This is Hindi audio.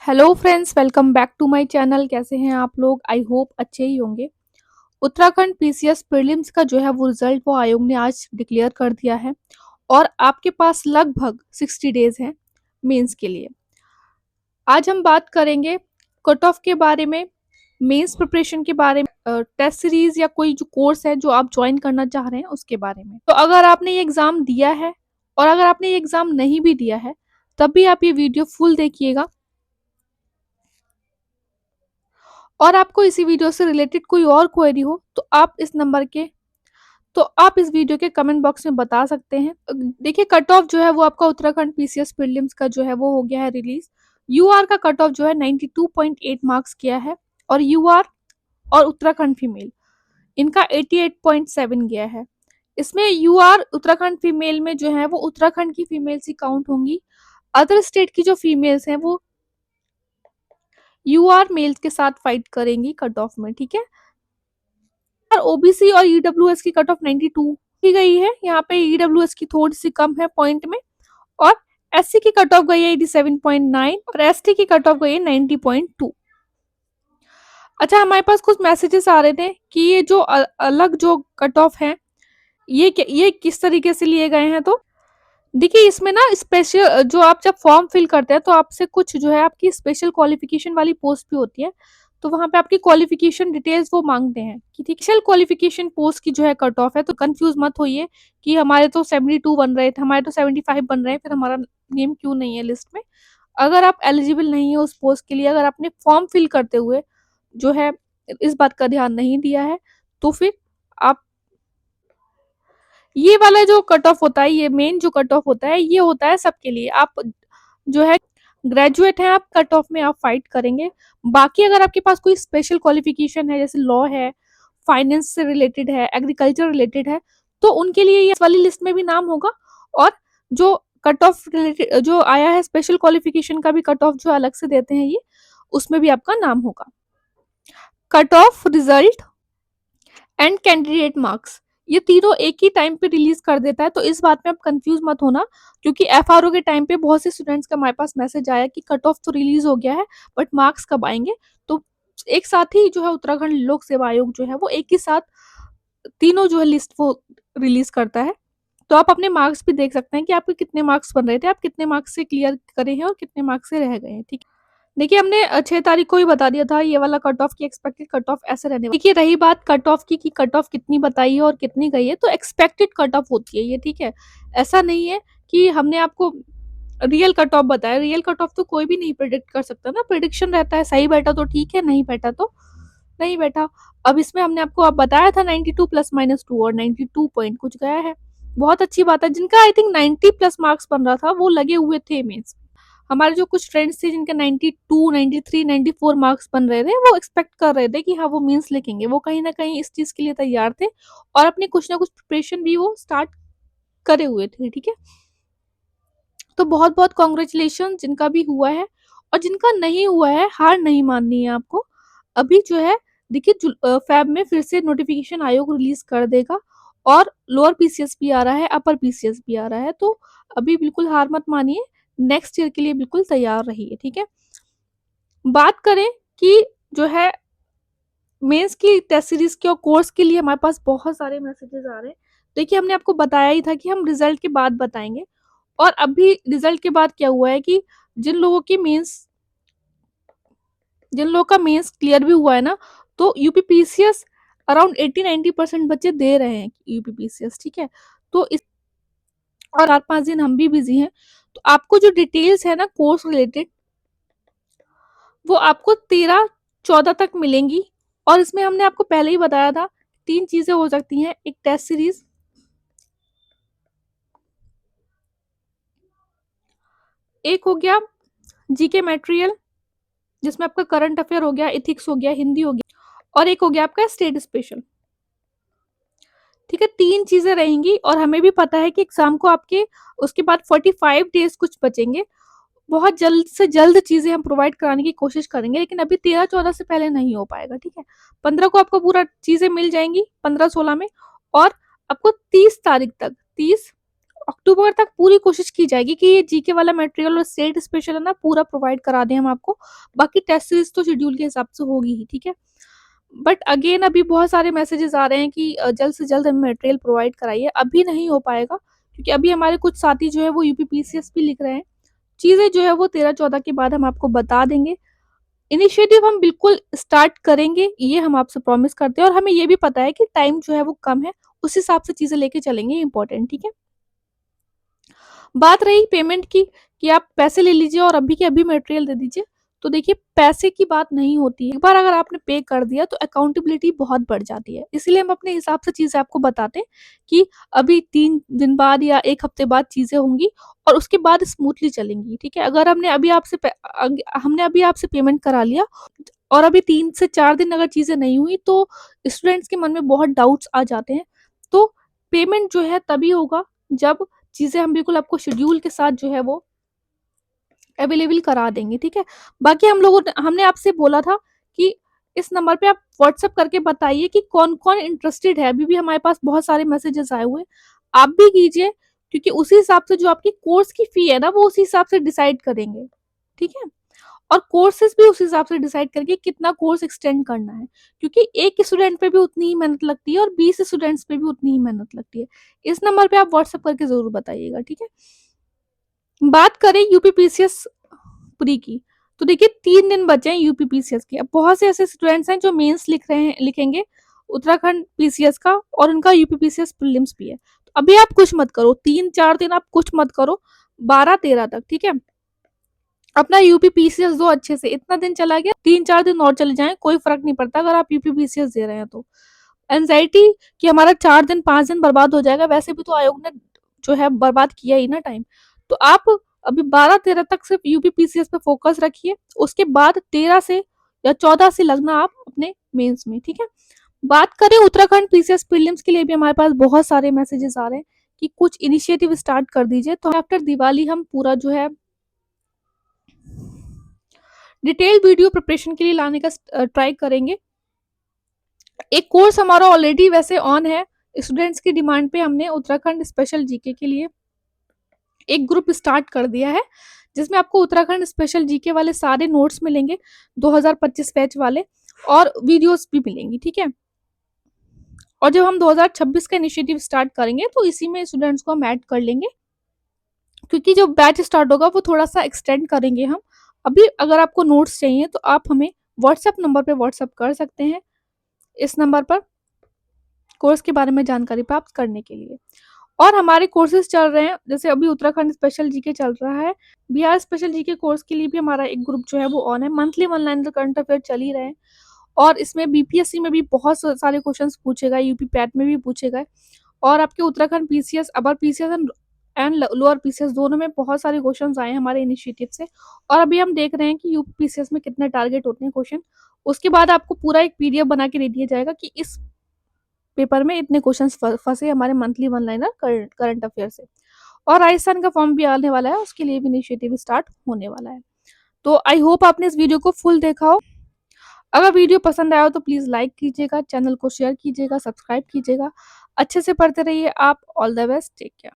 Hello friends, welcome back to my channel. कैसे हैं आप लोग? आई होप अच्छे ही होंगे। उत्तराखंड पीसीएस प्रीलिम्स का जो है वो रिजल्ट वो आयोग ने आज डिक्लेयर कर दिया है और आपके पास लगभग 60 डेज हैं मेंस के लिए। आज हम बात करेंगे कट ऑफ के बारे में, मेंस प्रिपरेशन के बारे में, टेस्ट सीरीज या कोई जो कोर्स है जो आप ज्वाइन करना चाह रहे हैं उसके बारे में। तो अगर आपने ये एग्जाम दिया है और अगर आपने ये एग्जाम नहीं भी दिया है तब भी आप ये वीडियो फुल देखिएगा। और आपको इसी वीडियो से रिलेटेड कोई और क्वेरी हो तो आप इस वीडियो के कमेंट बॉक्स में बता सकते हैं। देखिए, कट ऑफ जो है वो आपका उत्तराखंड पीसीएस प्रीलिम्स का जो है वो हो गया है रिलीज। यूआर का कट ऑफ जो है 92.8 मार्क्स किया है और यूआर और उत्तराखंड फीमेल इनका 88.7 गया है। इसमें यूआर उत्तराखंड फीमेल में जो है वो उत्तराखंड की फीमेल्स ही काउंट होंगी। अदर स्टेट की जो फीमेल्स हैं वो यूआर मेल्स के साथ फाइट करेंगी कट ऑफ में, ठीक है। और ओबीसी और ईडब्ल्यूएस की कट ऑफ 92 की गई है। यहाँ पे ईडब्ल्यूएस की थोड़ी सी कम है पॉइंट में और एससी की कट ऑफ गई है 87.9 और एसटी की कट ऑफ गई है 90.2। अच्छा, हमारे पास कुछ मैसेजेस आ रहे थे कि ये जो अलग जो कट ऑफ है ये किस तरीके से लिए गए हैं। तो देखिए, इसमें ना स्पेशल जो आप जब फॉर्म फिल करते हैं तो आपसे कुछ जो है आपकी स्पेशल क्वालिफिकेशन वाली पोस्ट भी होती है। तो वहां पे आपकी क्वालिफिकेशन डिटेल्स वो मांगते हैं कि ठीक स्पेशल क्वालिफिकेशन पोस्ट की जो है कट ऑफ है। तो कंफ्यूज मत होइए कि हमारे तो 72 बन रहे थे, हमारे तो 75 बन रहे हैं, फिर हमारा नेम क्यों नहीं है लिस्ट में। अगर आप एलिजिबल नहीं है उस पोस्ट के लिए, अगर आपने फॉर्म फिल करते हुए जो है इस बात का ध्यान नहीं दिया है तो फिर आप ये वाला जो कट ऑफ होता है, ये मेन जो कट ऑफ होता है ये होता है सबके लिए। आप जो है ग्रेजुएट हैं, आप कट ऑफ में आप फाइट करेंगे। बाकी अगर आपके पास कोई स्पेशल क्वालिफिकेशन है, जैसे लॉ है, फाइनेंस से रिलेटेड है, एग्रीकल्चर रिलेटेड है, तो उनके लिए ये वाली लिस्ट में भी नाम होगा। और जो कट ऑफ रिलेटेड जो आया है स्पेशल क्वालिफिकेशन का भी कट ऑफ जो अलग से देते हैं ये, उसमें भी आपका नाम होगा। Cut off, result and candidate marks, ये तीनों एक ही टाइम पे रिलीज कर देता है। तो इस बात में आप कंफ्यूज मत होना, क्योंकि एफआरओ के टाइम पे बहुत से स्टूडेंट्स का हमारे पास मैसेज आया कि कट ऑफ तो रिलीज हो गया है बट मार्क्स कब आएंगे। तो एक साथ ही जो है उत्तराखंड लोक सेवा आयोग जो है वो एक ही साथ तीनों जो है लिस्ट वो रिलीज करता है। तो आप अपने मार्क्स भी देख सकते हैं कि आपके कितने मार्क्स बन रहे थे, आप कितने मार्क्स से क्लियर करे हैं और कितने मार्क्स से रह गए हैं, ठीक है। देखिए, हमने 6 तारीख को ही बता दिया था ये वाला कट ऑफ की एक्सपेक्टेड कट ऑफ ऐसे रहने वाला। देखिए, रही बात कट ऑफ की कि कट ऑफ कितनी बताई है और कितनी गई है, तो एक्सपेक्टेड कट ऑफ होती है ये, ठीक है। ऐसा नहीं है कि हमने आपको रियल कट ऑफ बताया। रियल कट ऑफ तो कोई भी नहीं प्रिडिक्ट कर सकता ना, प्रिडिक्शन रहता है, सही बैठा तो ठीक है, नहीं बैठा तो नहीं बैठा। अब इसमें हमने आपको अब बताया था 92 प्लस माइनस 2 और 92 पॉइंट कुछ गया है। बहुत अच्छी बात है। जिनका आई थिंक 90 प्लस मार्क्स बन रहा था वो लगे हुए थे मेंस। हमारे जो कुछ फ्रेंड्स थे जिनके 92, 93, 94 मार्क्स बन रहे थे, वो एक्सपेक्ट कर रहे थे कि हाँ वो मेंस लिखेंगे। वो कहीं ना कहीं इस चीज के लिए तैयार थे और अपनी कुछ ना कुछ प्रिपरेशन भी वो स्टार्ट करे हुए थे, ठीक है। तो बहुत बहुत कॉन्ग्रेचुलेशन जिनका भी हुआ है, और जिनका नहीं हुआ है हार नहीं माननी है आपको। अभी जो है देखिए, फैब में फिर से नोटिफिकेशन आयोग रिलीज कर देगा और लोअर पीसीएस भी आ रहा है, अपर पीसीएस भी आ रहा है। तो अभी बिल्कुल हार मत मानिए, नेक्स्ट ईयर के लिए बिल्कुल तैयार रहिए, ठीक है। बात करें कि जो है मेंस की टेस्ट सीरीज के और कोर्स के लिए हमारे पास बहुत सारे मैसेजेस आ रहे हैं। देखिए, हमने आपको बताया ही था कि हम रिजल्ट के बाद बताएंगे, और अभी रिजल्ट के बाद क्या हुआ है कि जिन लोगों की मेंस जिन लोगों का मेंस क्लियर भी हुआ है ना, तो यूपीपीसीएस अराउंड 80-90% बच्चे दे रहे हैं यूपीपीसीएस, ठीक है। तो इस और 4-5 दिन हम भी बिजी हैं। तो आपको जो डिटेल्स है ना कोर्स रिलेटेड, वो आपको 13-14 तक मिलेंगी। और इसमें हमने आपको पहले ही बताया था 3 चीजें हो सकती हैं। एक टेस्ट सीरीज, एक हो गया जीके मटेरियल जिसमें आपका करंट अफेयर हो गया, इथिक्स हो गया, हिंदी हो गया, और एक हो गया आपका स्टेट स्पेशल, ठीक है। 3 चीजें रहेंगी और हमें भी पता है कि एग्जाम को आपके उसके बाद 45 डेज कुछ बचेंगे। बहुत जल्द से जल्द चीजें हम प्रोवाइड कराने की कोशिश करेंगे, लेकिन अभी 13-14 से पहले नहीं हो पाएगा, ठीक है। 15 को आपको पूरा चीजें मिल जाएंगी, 15-16 में। और आपको 30 तारीख तक, 30 अक्टूबर तक पूरी कोशिश की जाएगी कि ये जीके वाला मटेरियल और स्टेट स्पेशल है ना पूरा प्रोवाइड करा दें हम आपको। बाकी टेस्ट सीरीज तो शेड्यूल के हिसाब से होगी ही, ठीक है। बट अगेन अभी बहुत सारे मैसेजेस आ रहे हैं कि जल्द से जल्द हमें मटेरियल प्रोवाइड कराइए। अभी नहीं हो पाएगा क्योंकि अभी हमारे कुछ साथी जो है वो यूपीपीसीएस भी लिख रहे हैं। चीज़ें जो है वो 13-14 के बाद हम आपको बता देंगे। इनिशिएटिव हम बिल्कुल स्टार्ट करेंगे, ये हम आपसे प्रॉमिस करते हैं और हमें ये भी पता है कि टाइम जो है वो कम है, उस हिसाब से चीज़ें लेके चलेंगे, इम्पोर्टेंट, ठीक है। बात रही पेमेंट की कि आप पैसे ले लीजिए और अभी के अभी मटेरियल दे दीजिए, तो देखिए पैसे की बात नहीं होती है। एक बार अगर आपने पे कर दिया तो अकाउंटेबिलिटी बहुत बढ़ जाती है। इसीलिए हम अपने हिसाब से चीज़ें आपको बताते हैं कि अभी 3 दिन बाद या 1 हफ्ते बाद चीज़ें होंगी और उसके बाद स्मूथली चलेंगी, ठीक है। अगर हमने अभी आपसे पेमेंट करा लिया और अभी 3 से 4 दिन अगर चीज़ें नहीं हुई तो स्टूडेंट्स के मन में बहुत डाउट्स आ जाते हैं। तो पेमेंट जो है तभी होगा जब चीज़ें हम बिल्कुल आपको शेड्यूल के साथ जो है वो अवेलेबल करा देंगे, ठीक है। बाकी हमने आपसे बोला था कि इस नंबर पे आप व्हाट्सएप करके बताइए कि कौन-कौन इंटरेस्टेड है। अभी भी हमारे पास बहुत सारे मैसेजेस आए हुए हैं। आप भी कीजिए क्योंकि उसी हिसाब से जो आपकी कोर्स की फी है ना वो उसी हिसाब से डिसाइड करेंगे, ठीक है। और कोर्सेज़ भी उस हिसाब से डिसाइड करके कितना कोर्स एक्सटेंड करना है, क्योंकि एक स्टूडेंट पे भी उतनी ही मेहनत लगती है और 20 स्टूडेंट्स पे भी उतनी ही मेहनत लगती है। इस नंबर पे आप व्हाट्सएप करके ज़रूर बताइएगा, ठीक है। बात करें यूपीपीसीएस प्री की, तो देखिए 3 दिन बचे हैं यूपीपीसीएस के। अब बहुत से ऐसे स्टूडेंट्स हैं जो मेंस लिखेंगे उत्तराखंड पीसीएस का और उनका यूपीपीसीएस प्रीलिम्स भी है। तो अभी आप कुछ मत करो, 3-4 दिन आप कुछ मत करो, 12-13 तक, ठीक है। अपना यूपीपीसीएस दो अच्छे से। इतना दिन चला गया, 3-4 दिन और चले जाएं, कोई फर्क नहीं पड़ता अगर आप यूपीपीसीएस दे रहे हैं तो। एंजाइटी कि हमारा 4 दिन 5 दिन बर्बाद हो जाएगा, वैसे भी तो आयोग ने जो है बर्बाद किया ही ना टाइम। तो आप अभी 12-13 तक सिर्फ यूपीपीसीएस पे फोकस रखिए, उसके बाद 13 से या 14 से लगना आप अपने मेंस में, ठीक है। बात करें उत्तराखंड पीसीएस प्रीलिम्स के लिए भी हमारे पास बहुत सारे मैसेजेस आ रहे हैं कि कुछ इनिशिएटिव स्टार्ट कर दीजिए, तो आफ्टर दिवाली हम पूरा जो है डिटेल वीडियो प्रिपरेशन के लिए लाने का ट्राई करेंगे। एक कोर्स हमारा ऑलरेडी वैसे ऑन है, स्टूडेंट्स की डिमांड पे हमने उत्तराखंड स्पेशल जीके के लिए एक ग्रुप स्टार्ट कर दिया है, जिसमें आपको उत्तराखंड स्पेशल जीके वाले सारे नोट्स मिलेंगे, 2025 बैच वाले, और वीडियोस भी मिलेंगी, ठीक है। और जब हम 2026 का इनिशिएटिव स्टार्ट करेंगे तो इसी में स्टूडेंट्स को हम ऐड कर लेंगे, क्योंकि जो बैच स्टार्ट होगा वो थोड़ा सा एक्सटेंड करेंगे हम। अभी अगर आपको नोट्स चाहिए तो आप हमें व्हाट्सएप नंबर पे व्हाट्सएप कर सकते हैं, इस नंबर पर कोर्स के बारे में जानकारी प्राप्त करने के लिए। और हमारे कोर्सेज चल रहे हैं, जैसे अभी उत्तराखंड स्पेशल जीके चल रहा है, बिहार स्पेशल जीके कोर्स के लिए भी हमारा एक ग्रुप जो है वो ऑन है। मंथली ऑनलाइन करंट अफेयर चल ही रहे हैं और इसमें बीपीएससी में भी बहुत सारे क्वेश्चंस पूछे गए, यूपी पैट में भी पूछे गए, और आपके Uttarakhand PCS, upper PCS and lower PCS दोनों में बहुत सारे क्वेश्चंस आए हैं हमारे इनिशिएटिव से। और अभी हम देख रहे हैं कि यूपी पीसीएस में कितने टारगेट होते हैं क्वेश्चन। उसके बाद आपको पूरा एक पीडीएफ बना के दे दिया जाएगा कि इस पेपर में इतने क्वेश्चंस फंसे हमारे monthly one liner current affair से। और राजस्थान का फॉर्म भी आने वाला है, उसके लिए भी इनिशिएटिव स्टार्ट होने वाला है। तो आई होप आपने इस वीडियो को फुल देखा हो। अगर वीडियो पसंद आया हो तो प्लीज़ लाइक कीजिएगा, चैनल को शेयर कीजिएगा, सब्सक्राइब कीजिएगा। अच्छे से पढ़ते रहिए आप। All the best, take care.